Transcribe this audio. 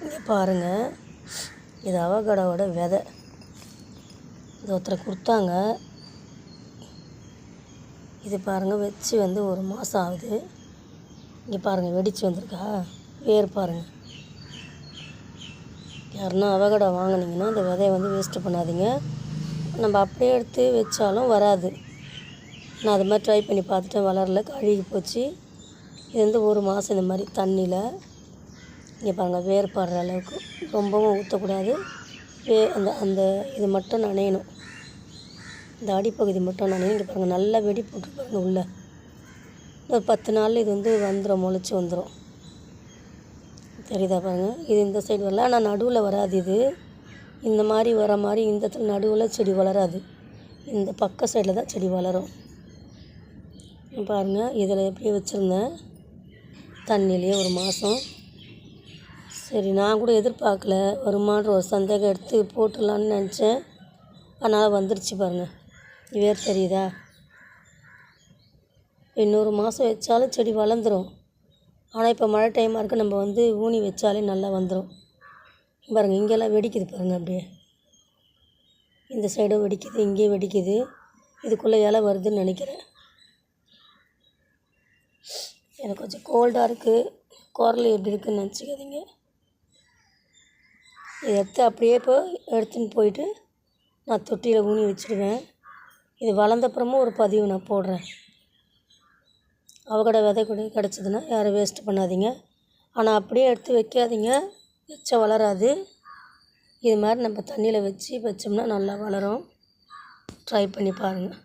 இங்கே பாருங்கள், இது அவகடாவோட விதை. இது ஒருத்தர் கொடுத்தாங்க. இது பாருங்கள், வச்சு வந்து 1 மாதம் ஆகுது. இங்கே பாருங்கள், வெடித்து வந்திருக்கா வேர் பாருங்கள். யாருன்னா அவகடா வாங்கினீங்கன்னா அந்த விதையை வந்து வேஸ்ட்டு பண்ணாதீங்க. நம்ம அப்படியே எடுத்து வச்சாலும் வராது. நான் அது மாதிரி ட்ரை பண்ணி பார்த்துட்டேன், வளரல, அழுகி போச்சு. இது வந்து 1 மாதம் இந்த மாதிரி தண்ணியில் இங்கே பாருங்கள் வேர் பாடுற அளவுக்கு ரொம்பவும் ஊற்றக்கூடாது. அந்த அந்த இது மட்டும் நனையணும், இந்த அடிப்பகுதி மட்டும் நனையணும். இங்கே பாருங்கள் நல்லா வெடி போட்டு பாருங்கள் உள்ளே. ஒரு 10 நாளில் இது வந்து வந்துடும், முளைச்சி வந்துடும். தெரியுதா பாருங்கள், இது இந்த சைடு வரல, ஆனால் நடுவில் வராது. இது இந்த மாதிரி வர மாதிரி இந்த இடத்துல நடுவில் செடி வளராது, இந்த பக்க சைடில் தான் செடி வளரும். பாருங்கள், இதில் எப்படி வச்சுருந்தேன் தண்ணியிலேயே 1 மாதம். சரி, நான் கூட எதிர்பார்க்கல வருமான்ற ஒரு சந்தேகம், எடுத்து போட்டுடலான்னு நினச்சேன். அதனால் வந்துருச்சு பாருங்கள், வேர் தெரியுதா. இன்னொரு மாதம் வச்சாலும் செடி வளர்ந்துடும். ஆனால் இப்போ மழை டைமாக இருக்குது, நம்ம வந்து ஊனி வச்சாலே நல்லா வந்துடும். பாருங்கள், இங்கெல்லாம் வெடிக்குது பாருங்கள், அப்படியே இந்த சைடும் வெடிக்குது, இங்கேயும் வெடிக்குது. இதுக்குள்ளே இலை வருதுன்னு நினைக்கிறேன். எனக்கு கொஞ்சம் கோல்டாக இருக்குது, குரல் எப்படி இருக்குதுன்னு நினச்சிக்காதீங்க. இதை எடுத்து அப்படியே இப்போ எடுத்துன்னு போயிட்டு நான் தொட்டியில் ஊனி வச்சுடுவேன். இது வளர்ந்தப்புறமும் ஒரு பதிவு நான் போடுறேன். அவகடா விதை கூட கிடச்சிதுன்னா யாரும் வேஸ்ட்டு பண்ணாதீங்க. ஆனால் அப்படியே எடுத்து வைக்காதீங்க, வச்சா வளராது. இது மாதிரி நம்ம தண்ணியில் வச்சோம்னா நல்லா வளரும். ட்ரை பண்ணி பாருங்கள்.